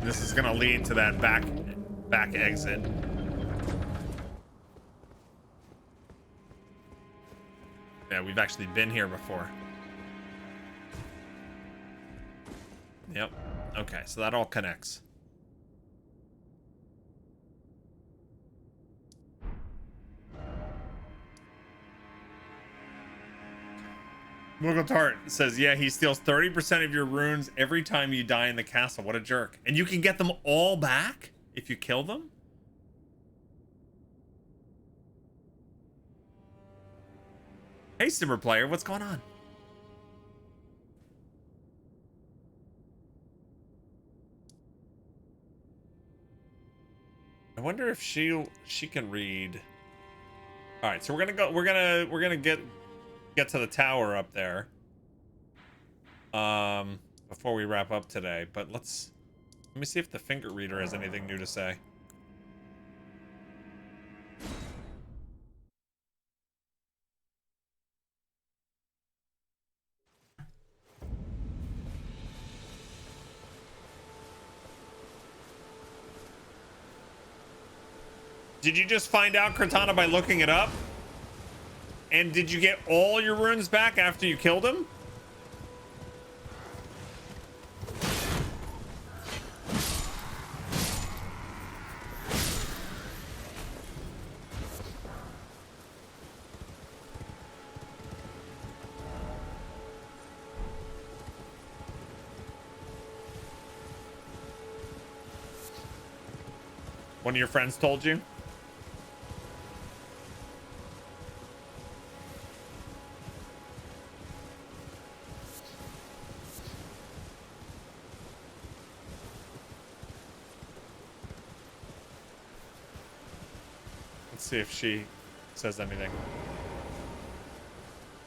this is gonna lead to that back exit. Yeah, we've actually been here before. Yep. Okay, so that all connects. Bog Otter says, yeah, he steals 30% of your runes every time you die in the castle. What a jerk. And you can get them all back if you kill them? Hey, Simmer Player, what's going on? I wonder if she can read. All right, so we're gonna get to the tower up there. Before we wrap up today, but let me see if the finger reader has anything new to say. Did you just find out, Cortana, by looking it up? And did you get all your runes back after you killed him? One of your friends told you? Let's see if she says anything.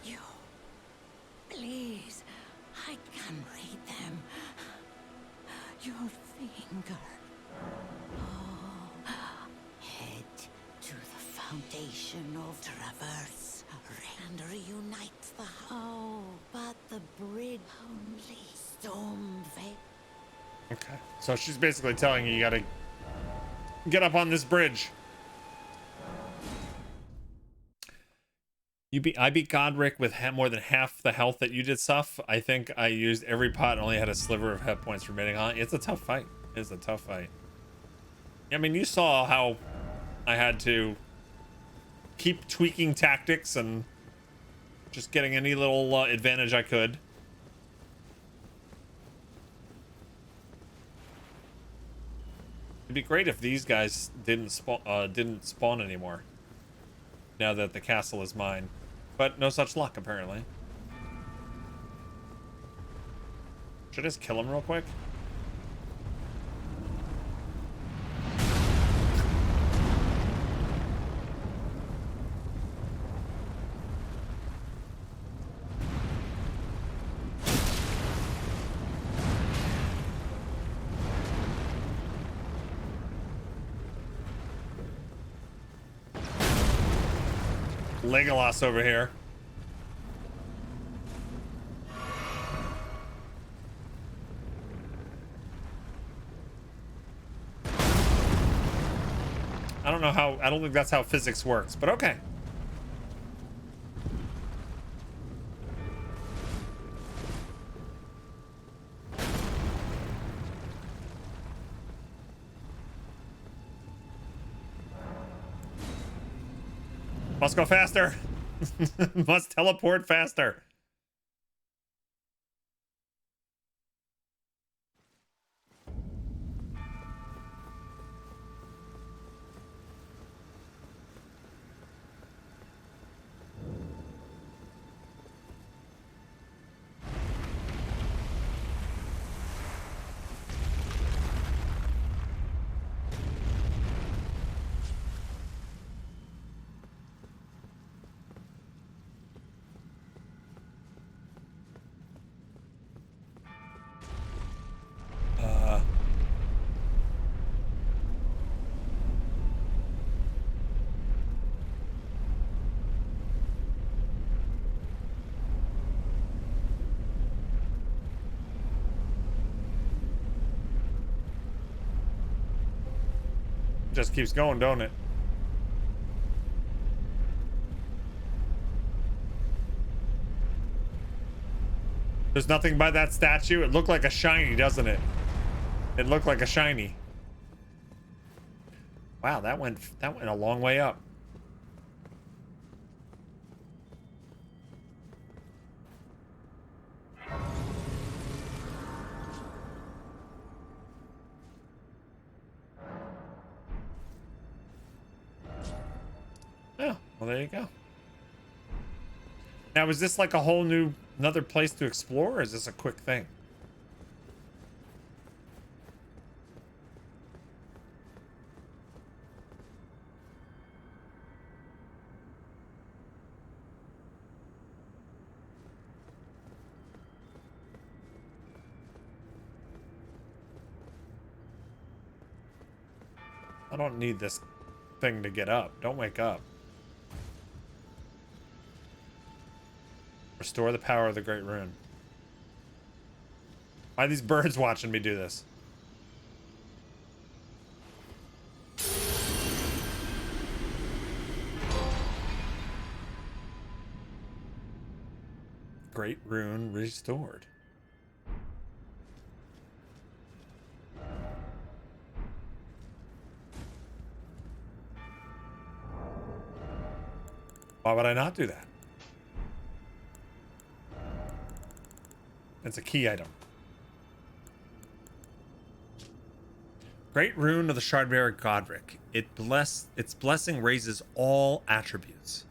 You, please, I can read them. Your finger. Oh, head to the foundation of traverse and reunite the how, but the bridge only storm veil. Okay, so she's basically telling you gotta get up on this bridge. I beat Godric with more than half the health that you did, Suff. I think I used every pot and only had a sliver of hit points remaining on. It's a tough fight. It's a tough fight. I mean, you saw how I had to keep tweaking tactics and just getting any little advantage I could. It'd be great if these guys didn't spawn anymore. Now that the castle is mine. But no such luck, apparently. Should I just kill him real quick? Legolas over here. I don't think that's how physics works, but okay. Must go faster. Must teleport faster. Just keeps going, don't it? There's nothing by that statue. It looked like a shiny, doesn't it? It looked like a shiny. Wow, that went a long way up. Oh, well, there you go. Now, is this like a whole new, another place to explore, or is this a quick thing? I don't need this thing to get up. Don't wake up. Restore the power of the Great Rune. Why are these birds watching me do this? Great Rune restored. Why would I not do that? It's a key item. Great Rune of the Shardbearer Godric. Its blessing raises all attributes.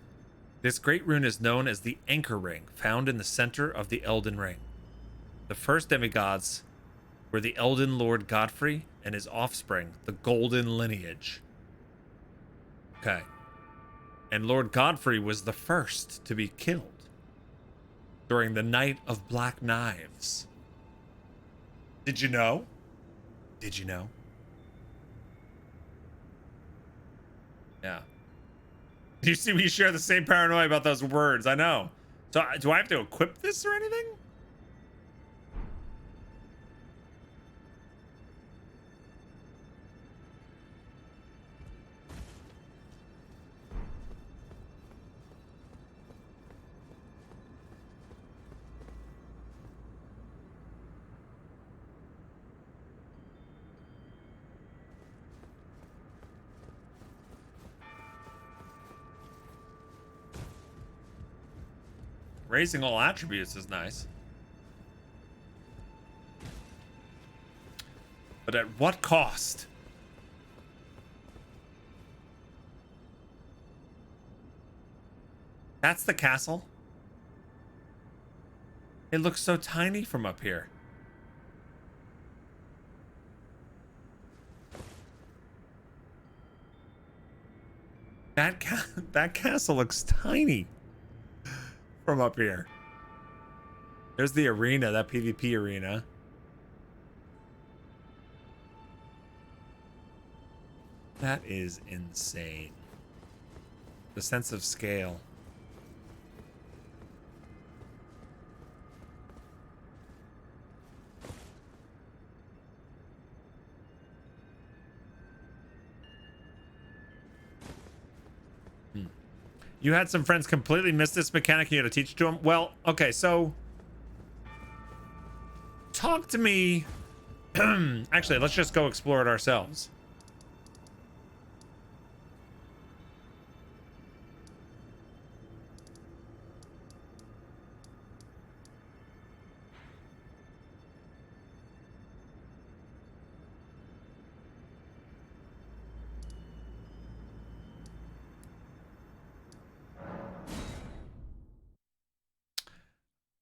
This great rune is known as the Anchor Ring, found in the center of the Elden Ring. The first demigods were the Elden Lord Godfrey and his offspring, the Golden Lineage. Okay. And Lord Godfrey was the first to be killed during the Night of Black Knives. Did you know? Did you know? Yeah. You see, we share the same paranoia about those words. I know. So, do I have to equip this or anything? Raising all attributes is nice. But at what cost? That's the castle. It looks so tiny from up here. That castle looks tiny from up here. There's the arena, that PvP arena. That is insane. The sense of scale. You had some friends completely miss this mechanic. You had to teach it to them. Well, okay, so talk to me. Actually, let's just go explore it ourselves.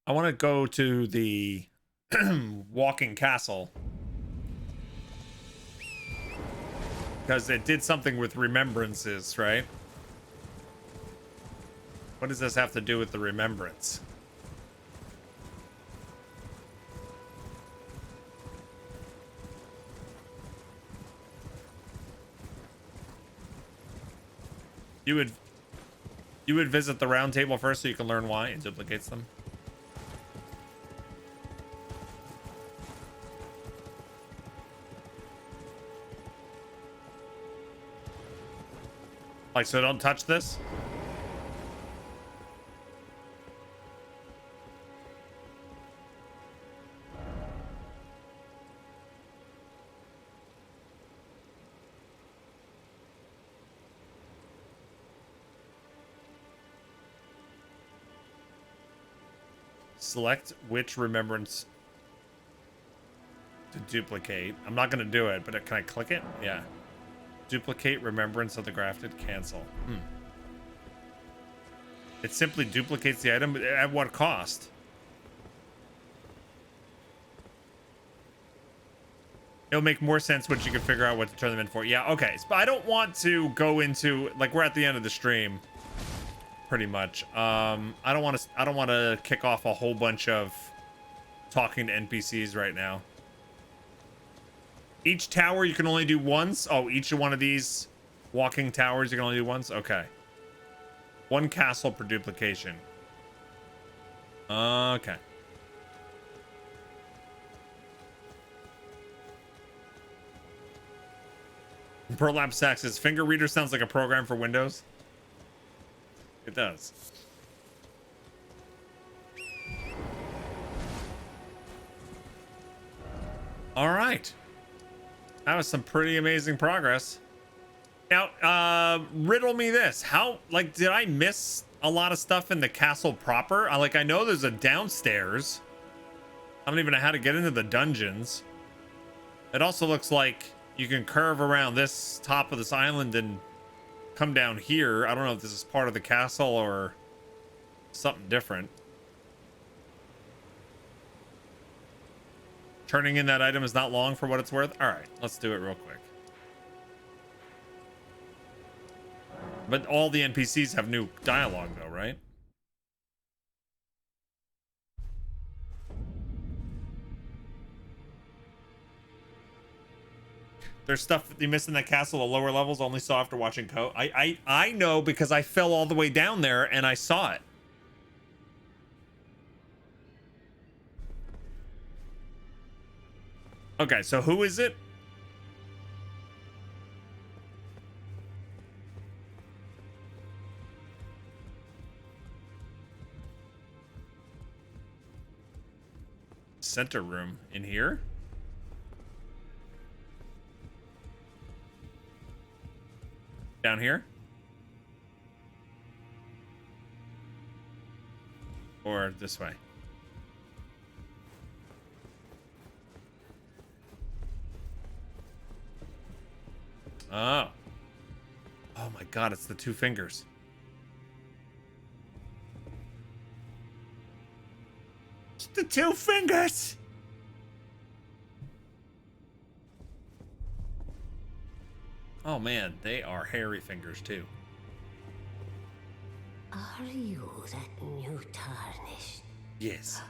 I want to go to the walking castle because it did something with remembrances, right? What does this have to do with the remembrance? You would visit the round table first so you can learn why it duplicates them. Like, so don't touch this? Select which remembrance to duplicate. I'm not going to do it, but can I click it? Yeah. Duplicate remembrance of the grafted. Cancel. It simply duplicates the item, but at what cost? It'll make more sense once you can figure out what to turn them in for. Yeah, okay. But I don't want to go into, like, we're at the end of the stream. Pretty much. I don't want to kick off a whole bunch of talking to NPCs right now. Each tower you can only do once. Oh, each one of these walking towers you can only do once. Okay. One castle per duplication. Okay. Burlap Sack says finger reader sounds like a program for Windows. It does. All right. That was some pretty amazing progress. Now, riddle me this. How, like, did I miss a lot of stuff in the castle proper? I know there's a downstairs. I don't even know how to get into the dungeons. It also looks like you can curve around this top of this island and come down here. I don't know if this is part of the castle or something different. Turning in that item is not long for what it's worth. All right, let's do it real quick. But all the NPCs have new dialogue though, right? There's stuff you missed in that castle, the lower levels, only saw after watching Code. I know because I fell all the way down there and I saw it. Okay, so who is it? Center room in here? Down here? Or this way? Oh. Oh my god, it's the two fingers. It's the two fingers! Oh man, they are hairy fingers too. Are you that new tarnished? Yes.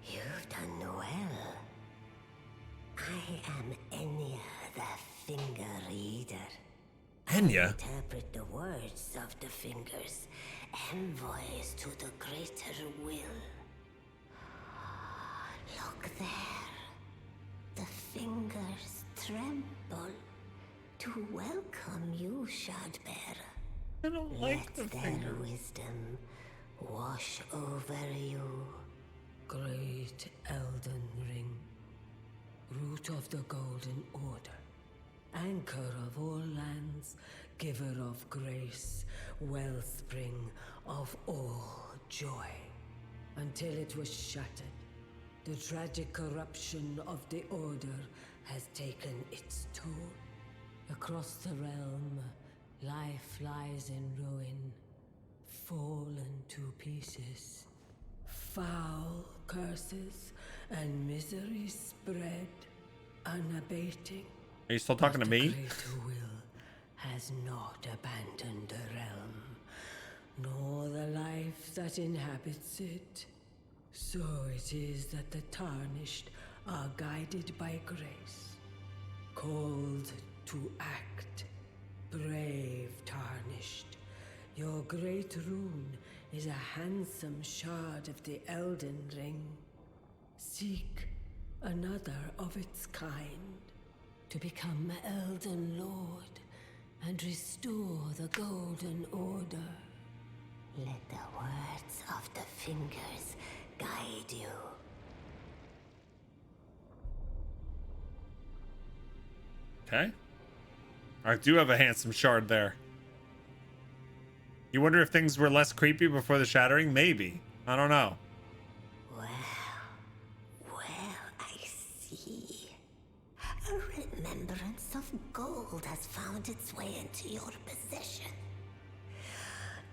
You've done well. I am Enya, the finger reader. Enya? I interpret the words of the fingers, envoys to the greater will. Look there. The fingers tremble to welcome you, Shardbearer. I don't like the Let their fingers. wisdom wash over you. Great Elden Ring, root of the Golden Order, anchor of all lands, giver of grace, wellspring of all joy. Until it was shattered, the tragic corruption of the Order has taken its toll. Across the realm, life lies in ruin, fallen to pieces. Foul curses and misery spread, unabating. Are you still talking to But me? The greater will has not abandoned the realm, nor the life that inhabits it. So it is that the tarnished are guided by grace, called to act. Brave tarnished, your great rune is a handsome shard of the Elden Ring. Seek another of its kind to become Elden Lord and restore the Golden Order. Let the words of the fingers guide you. Okay. I do have a handsome shard there. You wonder if things were less creepy before the shattering? Maybe. I don't know. Well, I see. A remembrance of gold has found its way into your possession.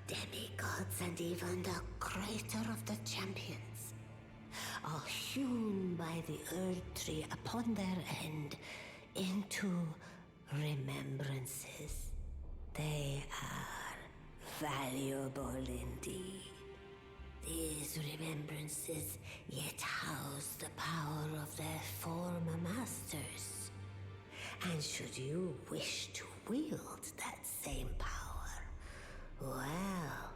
Demigods and even the crater of the champions are hewn by the Earth Tree upon their end into remembrances. They are valuable indeed. These remembrances yet house the power of their former masters. And should you wish to wield that same power, well,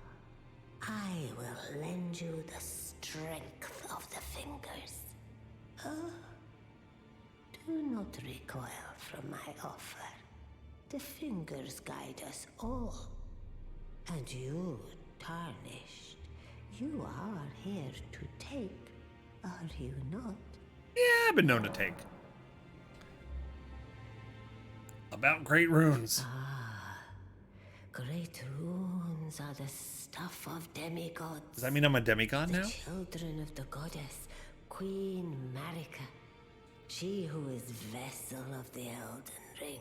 I will lend you the strength of the fingers. Do not recoil from my offer. The fingers guide us all. And you, Tarnished, you are here to take, are you not? Yeah, I've been known to take. About great runes. Great runes are the stuff of demigods. Does that mean I'm a demigod The now? children of the goddess, Queen Marika. She who is vessel of the Elden Ring.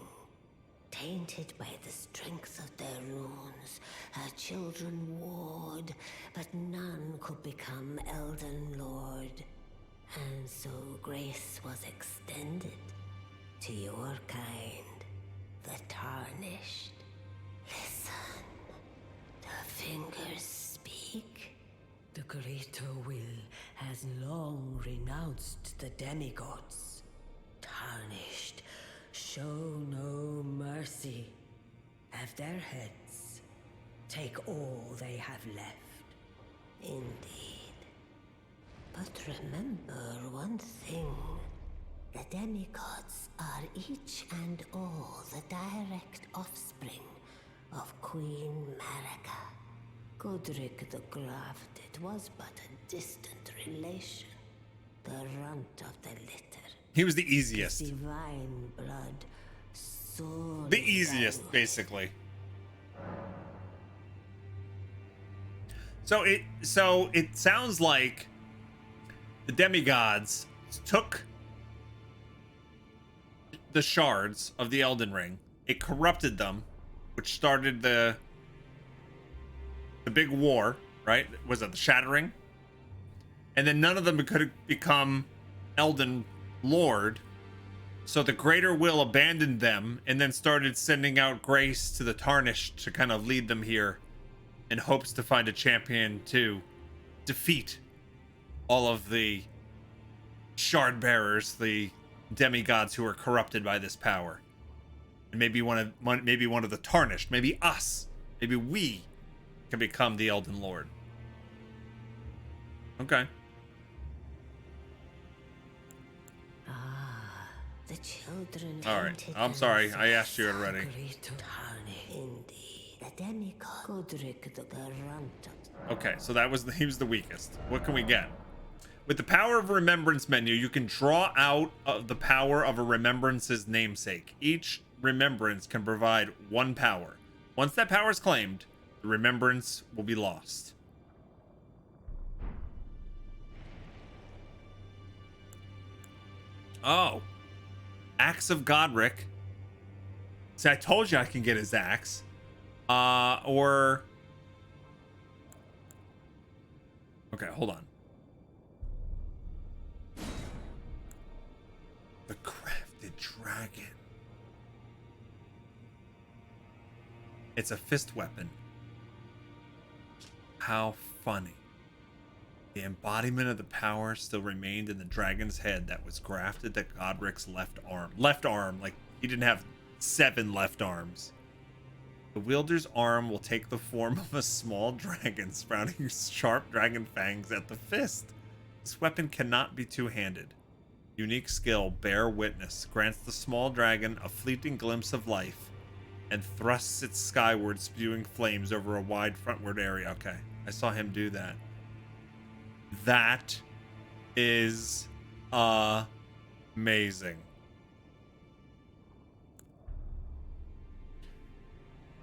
Tainted by the strength of their runes, her children warred, but none could become Elden Lord. And so grace was extended to your kind, the Tarnished. Listen, the fingers speak. The Greater Will has long renounced the demigods. Tarnished, show no mercy. Have their heads. Take all they have left. Indeed. But remember one thing. The demigods are each and all the direct offspring of Queen Marika. Godric the Grafted was but a distant relation, the runt of the litter. He was the easiest. Divine blood, sorely The easiest, valued. basically. So it sounds like the demigods took the shards of the Elden Ring. It corrupted them, which started the big war, right? Was it the Shattering? And then none of them could become Elden Lord. So the Greater Will abandoned them and then started sending out grace to the Tarnished to kind of lead them here in hopes to find a champion to defeat all of the shard bearers, the demigods who are corrupted by this power. And maybe one of the Tarnished, maybe us, maybe we can become the Elden Lord. Okay. The children All right. tainted I'm sorry. I themselves. asked you already. Greater Tarnished. Indeed. The demigod Godric the runt of Okay, so he was the weakest. What can we get? With the power of remembrance menu, you can draw out the power of a remembrance's namesake. Each remembrance can provide one power. Once that power is claimed, the remembrance will be lost. Oh. Axe of Godric. See, I told you I can get his axe. Or... Okay, hold on. The Crafted Dragon. It's a fist weapon. How funny. The embodiment of the power still remained in the dragon's head that was grafted to Godric's left arm. Left arm, like he didn't have 7 left arms. The wielder's arm will take the form of a small dragon sprouting sharp dragon fangs at the fist. This weapon cannot be two-handed. Unique skill, Bear Witness, grants the small dragon a fleeting glimpse of life and thrusts it skyward, spewing flames over a wide frontward area. Okay, I saw him do that. That is amazing.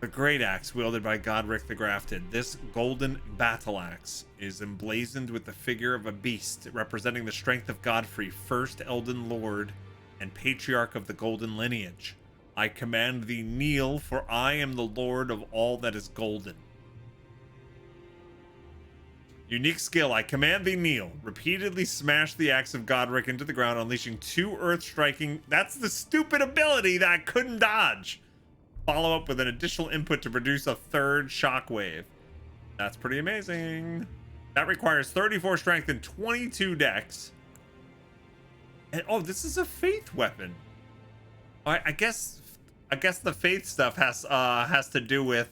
The great axe wielded by Godric the Grafted. This golden battle axe is emblazoned with the figure of a beast representing the strength of Godfrey, first Elden Lord and patriarch of the golden lineage. I command thee kneel, for I am the lord of all that is golden. Unique skill, I command thee kneel. Repeatedly smash the axe of Godric into the ground, unleashing 2 earth striking. That's the stupid ability that I couldn't dodge. Follow up with an additional input to produce a 3rd shockwave. That's pretty amazing. That requires 34 strength and 22 dex. And oh, this is a faith weapon. I guess the faith stuff has to do with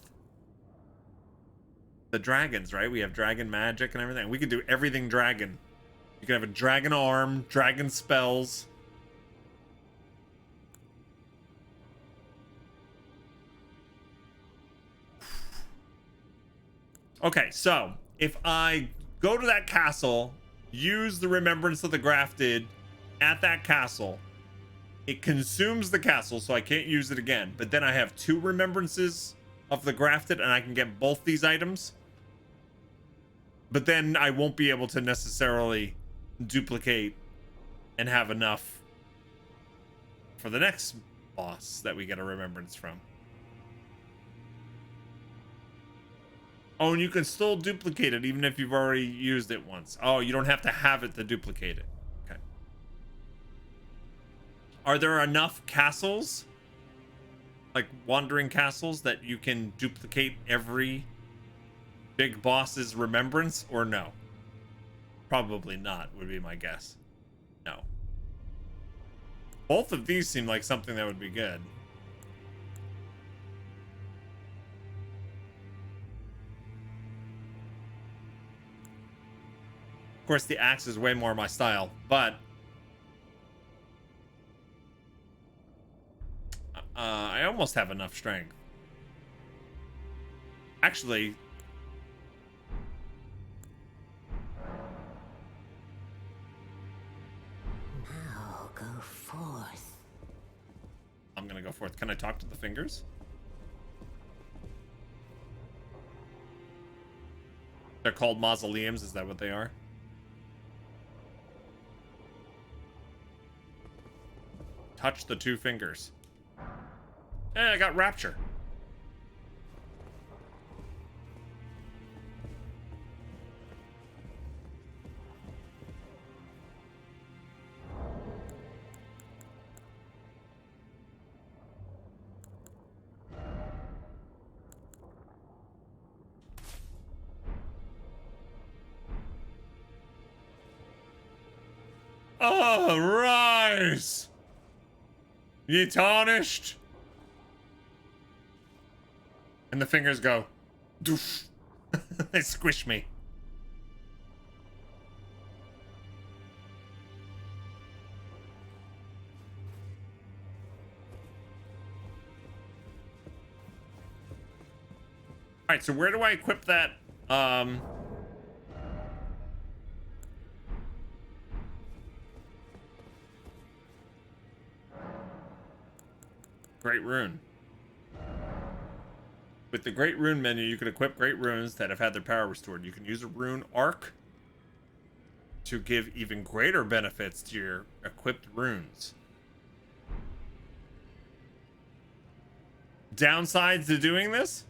the dragons, right? We have dragon magic and everything. We could do everything dragon. You can have a dragon arm, dragon spells. Okay, so if I go to that castle, use the Remembrance of the Grafted at that castle, it consumes the castle, so I can't use it again. But then I have 2 Remembrances of the Grafted, and I can get both these items. But then I won't be able to necessarily duplicate and have enough for the next boss that we get a Remembrance from. Oh, and you can still duplicate it even if you've already used it once. Oh, you don't have to have it to duplicate it. Okay. Are there enough castles, like wandering castles, that you can duplicate every big boss's remembrance, or no? Probably not, would be my guess. No. Both of these seem like something that would be good. Of course, the axe is way more my style, but I almost have enough strength. Actually, Now go forth. I'm gonna go forth. Can I talk to the fingers? They're called mausoleums. Is that what they are? Touch the 2 fingers. Hey, I got rapture. Oh, rise! Ye tarnished. And the fingers go doof. They squish me. All right, so where do I equip that Great Rune? With the Great Rune menu, you can equip Great Runes that have had their power restored. You can use a Rune Arc to give even greater benefits to your equipped runes. Downsides to doing this?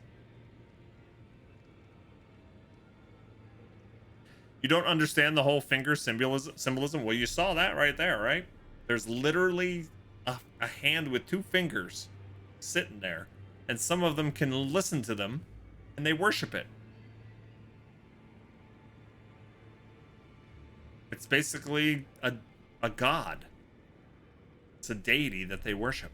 You don't understand the whole finger symbolism? Well, you saw that right there, right? There's literally a hand with 2 fingers sitting there. And some of them can listen to them, and they worship it. It's basically a god. It's a deity that they worship.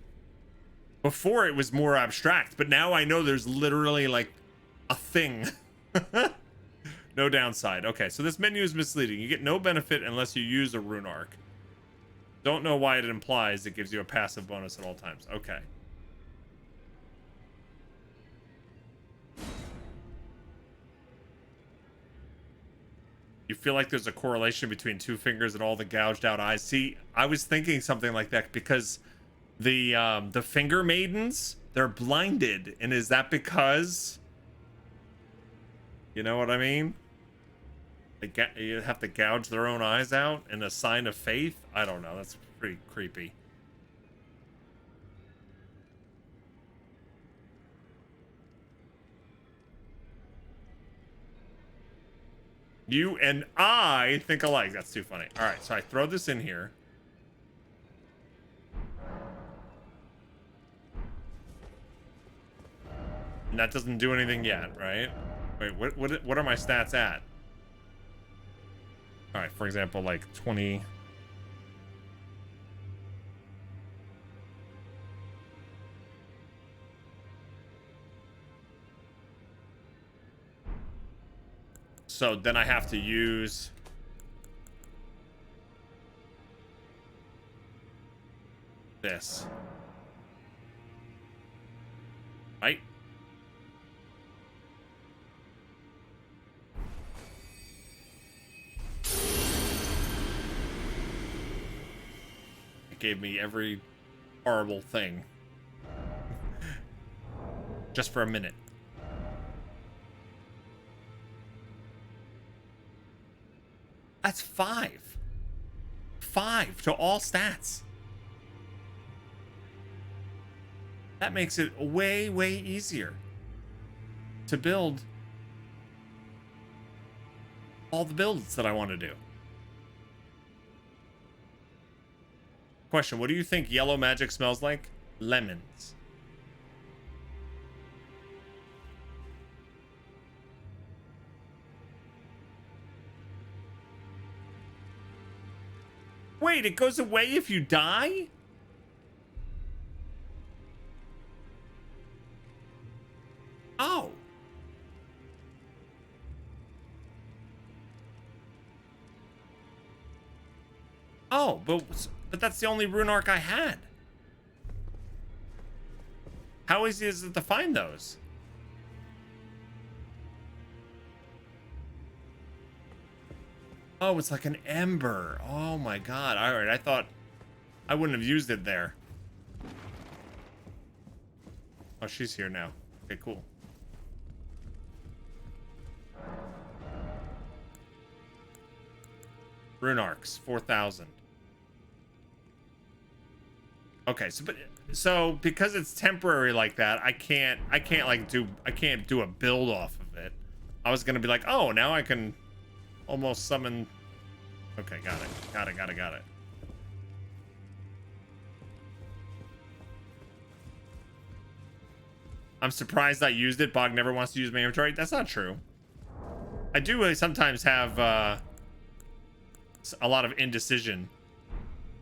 Before it was more abstract, but now I know there's literally like a thing. No downside. Okay, so this menu is misleading. You get no benefit unless you use a rune arc. Don't know why it implies it gives you a passive bonus at all times. Okay. You feel like there's a correlation between two fingers and all the gouged out eyes. See, I was thinking something like that because the finger maidens, they're blinded, and is that because, you know what I mean? You have to gouge their own eyes out in a sign of faith? I don't know. That's pretty creepy. You and I think alike. That's too funny. All right, so I throw this in here. And that doesn't do anything yet, right? Wait, what are my stats at? All right, for example, like 20. So then I have to use this. Right? It gave me every horrible thing. Just for a minute. That's 5. 5 to all stats. That makes it way, way easier to build all the builds that I want to do. Question, what do you think yellow magic smells like? Lemons. Wait, it goes away if you die? Oh. Oh, but that's the only rune arc I had. How easy is it to find those? Oh, it's like an ember. Oh my god. All right, I thought I wouldn't have used it there. Oh, she's here now. Okay, cool. Rune arcs, 4,000. Okay, so because it's temporary like that, I can't do a build off of it. I was gonna be like, oh, now I can almost summon. Okay, got it. I'm surprised I used it. Bog never wants to use my inventory. That's not true. I do sometimes have a lot of indecision.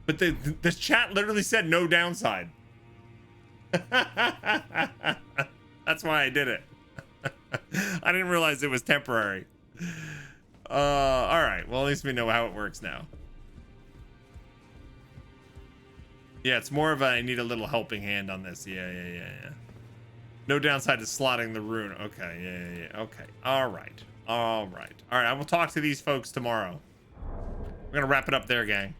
But the chat literally said no downside. That's why I did it. I didn't realize it was temporary. All right. Well, at least we know how it works now. Yeah, it's more of a I need a little helping hand on this. Yeah. No downside to slotting the rune. Okay, yeah. Okay. All right. I will talk to these folks tomorrow. We're gonna wrap it up there, gang.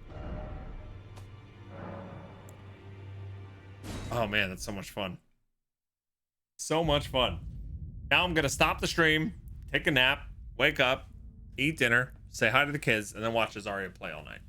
Oh man, that's so much fun. So much fun. Now I'm gonna stop the stream, take a nap, wake up, eat dinner, say hi to the kids, and then watch Azaria play all night.